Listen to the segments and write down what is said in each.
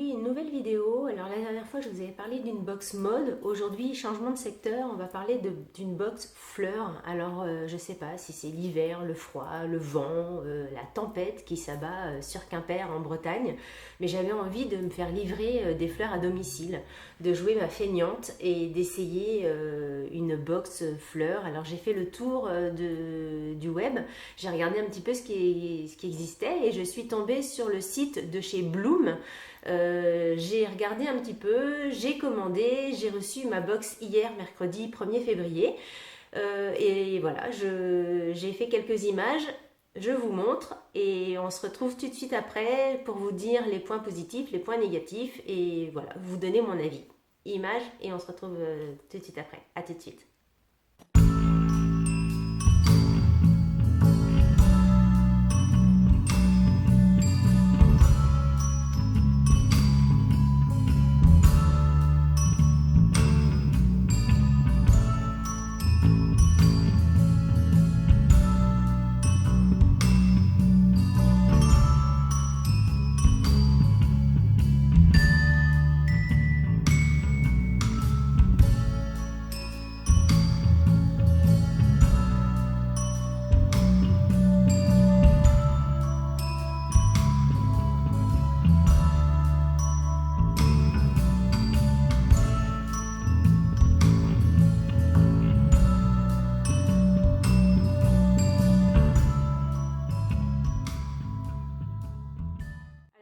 aujourd'hui une nouvelle vidéo. Alors la dernière fois je vous avais parlé d'une box mode. Aujourd'hui, changement de secteur, on va parler d'une box fleurs. Alors je sais pas si c'est l'hiver, le froid, le vent, la tempête qui s'abat sur Quimper en Bretagne. Mais j'avais envie de me faire livrer des fleurs à domicile, de jouer ma feignante et d'essayer une box fleurs. Alors j'ai fait le tour du web, j'ai regardé un petit peu ce qui existait et je suis tombée sur le site de chez Bloom. J'ai regardé un petit peu, j'ai commandé, j'ai reçu ma box hier, mercredi 1er février. Et voilà, j'ai fait quelques images, je vous montre et on se retrouve tout de suite après pour vous dire les points positifs, les points négatifs et voilà, vous donner mon avis. Image et on se retrouve tout de suite après. À tout de suite.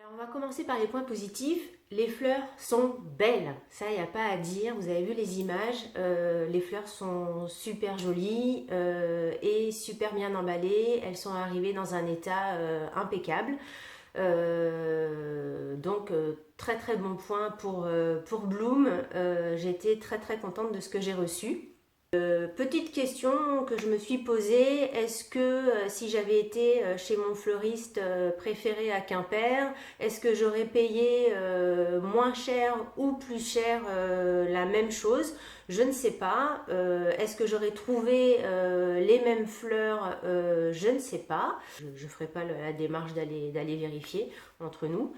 Alors on va commencer par les points positifs. Les fleurs sont belles, ça il n'y a pas à dire, vous avez vu les images, les fleurs sont super jolies et super bien emballées, elles sont arrivées dans un état impeccable. Donc très très bon point pour Bloom, j'ai été très très contente de ce que j'ai reçu. Petite question que je me suis posée, est-ce que si j'avais été chez mon fleuriste préféré à Quimper, est-ce que j'aurais payé moins cher ou plus cher la même chose? Je ne sais pas. Est-ce que j'aurais trouvé les mêmes fleurs? Je ne sais pas. Je ne ferai pas la démarche d'aller vérifier entre nous.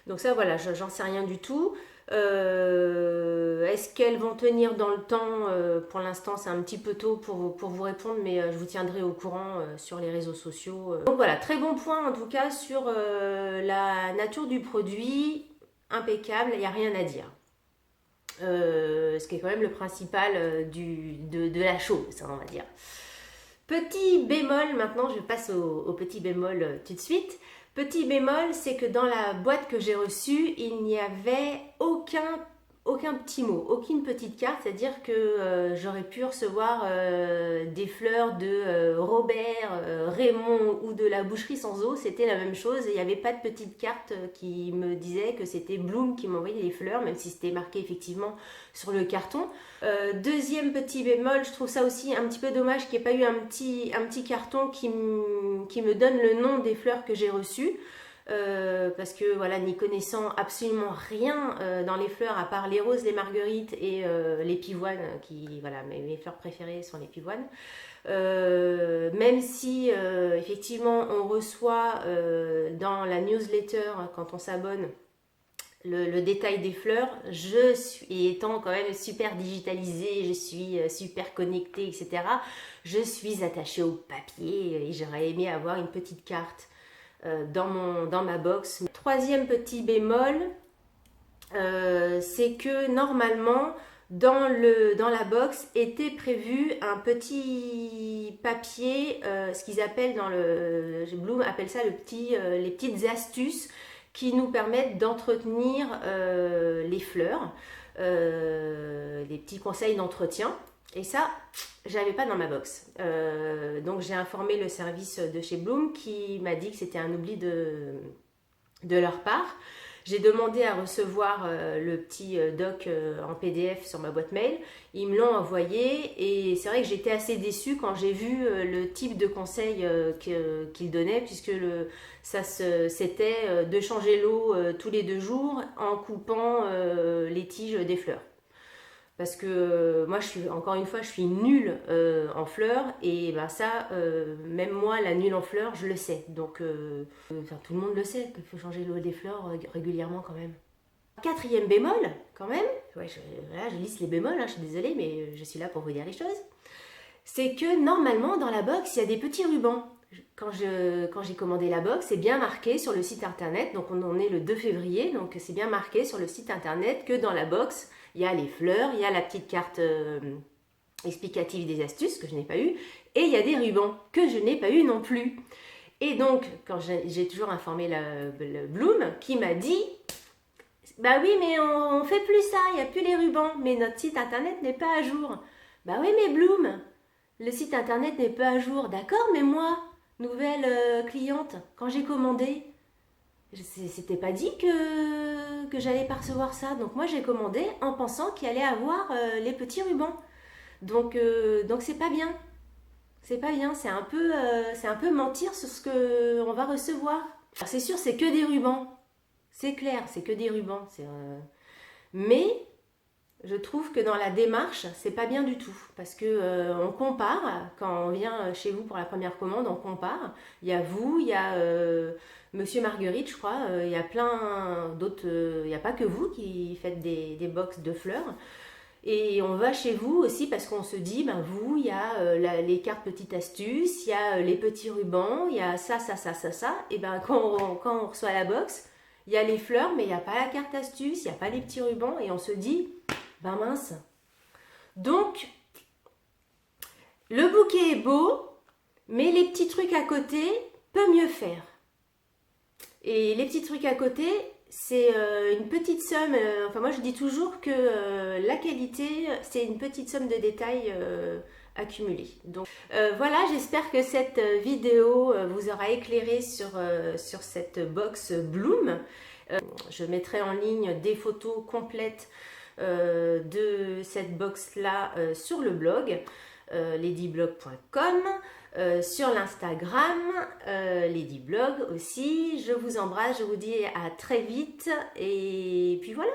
Donc ça voilà, j'en sais rien du tout. Est-ce qu'elles vont tenir dans le temps? Pour l'instant c'est un petit peu tôt pour vous répondre, mais je vous tiendrai au courant sur les réseaux sociaux. Donc voilà, très bon point en tout cas sur la nature du produit, impeccable, il n'y a rien à dire. Ce qui est quand même le principal de la chose, on va dire. Petit bémol, maintenant je passe au petit bémol tout de suite. Petit bémol, c'est que dans la boîte que j'ai reçue, il n'y avait aucun petit mot, aucune petite carte, c'est-à-dire que j'aurais pu recevoir des fleurs de Robert, Raymond ou de la boucherie sans eau, c'était la même chose et il n'y avait pas de petite carte qui me disait que c'était Bloom qui m'envoyait les fleurs, même si c'était marqué effectivement sur le carton. Deuxième petit bémol, je trouve ça aussi un petit peu dommage qu'il n'y ait pas eu un petit carton qui me donne le nom des fleurs que j'ai reçues. Parce que voilà, n'y connaissant absolument rien dans les fleurs à part les roses, les marguerites et les pivoines, qui voilà, mes fleurs préférées sont les pivoines. Même si effectivement on reçoit dans la newsletter quand on s'abonne le détail des fleurs, je suis, étant quand même super digitalisée, je suis super connectée, etc. Je suis attachée au papier et j'aurais aimé avoir une petite carte dans ma box. Troisième petit bémol, c'est que normalement dans la box était prévu un petit papier, ce qu'ils appellent Bloom appelle ça les petites astuces qui nous permettent d'entretenir les fleurs, des petits conseils d'entretien. Et ça, j'avais pas dans ma box. Donc j'ai informé le service de chez Bloom qui m'a dit que c'était un oubli de leur part. J'ai demandé à recevoir le petit doc en PDF sur ma boîte mail. Ils me l'ont envoyé et c'est vrai que j'étais assez déçue quand j'ai vu le type de conseil qu'ils donnaient, puisque c'était de changer l'eau tous les 2 jours en coupant les tiges des fleurs. Parce que moi, encore une fois, je suis nulle en fleurs et ben ça, même moi, la nulle en fleurs, je le sais. Donc, tout le monde le sait qu'il faut changer l'eau des fleurs régulièrement quand même. Quatrième bémol, quand même, ouais, voilà, je lisse les bémols, je suis désolée, mais je suis là pour vous dire les choses. C'est que normalement, dans la box, il y a des petits rubans. Quand j'ai commandé la box, c'est bien marqué sur le site internet, donc on en est le 2 février, donc c'est bien marqué sur le site internet que dans la box, il y a les fleurs, il y a la petite carte explicative des astuces que je n'ai pas eu, et il y a des rubans que je n'ai pas eu non plus. Et donc, quand j'ai toujours informé le Bloom, qui m'a dit, bah oui, mais on fait plus ça, il n'y a plus les rubans, mais notre site internet n'est pas à jour. Bah oui, mais Bloom, le site internet n'est pas à jour, d'accord, mais moi, nouvelle cliente, quand j'ai commandé, c'était pas dit que j'allais pas recevoir ça. Donc moi j'ai commandé en pensant qu'il allait avoir les petits rubans. Donc c'est pas bien. C'est pas bien, c'est un peu mentir sur ce qu'on va recevoir. Alors, c'est sûr, c'est que des rubans. C'est clair, c'est que des rubans. Mais je trouve que dans la démarche, c'est pas bien du tout. Parce que on compare, quand on vient chez vous pour la première commande, on compare. Il y a vous, il y a Monsieur Marguerite, je crois, il y a plein d'autres, il n'y a pas que vous qui faites des box de fleurs. Et on va chez vous aussi parce qu'on se dit, ben vous, il y a les cartes petites astuces, il y a les petits rubans, il y a ça. Et ben quand on reçoit la box, il y a les fleurs, mais il n'y a pas la carte astuce, il n'y a pas les petits rubans. Et on se dit, ben mince. Donc, le bouquet est beau, mais les petits trucs à côté peut mieux faire. Et les petits trucs à côté, c'est une petite somme, enfin moi je dis toujours que la qualité, c'est une petite somme de détails accumulés. Donc voilà, j'espère que cette vidéo vous aura éclairé sur cette box Bloom. Je mettrai en ligne des photos complètes de cette box-là sur le blog ladyblog.com. Sur l'Instagram, Ladyblog aussi. Je vous embrasse, je vous dis à très vite et puis voilà.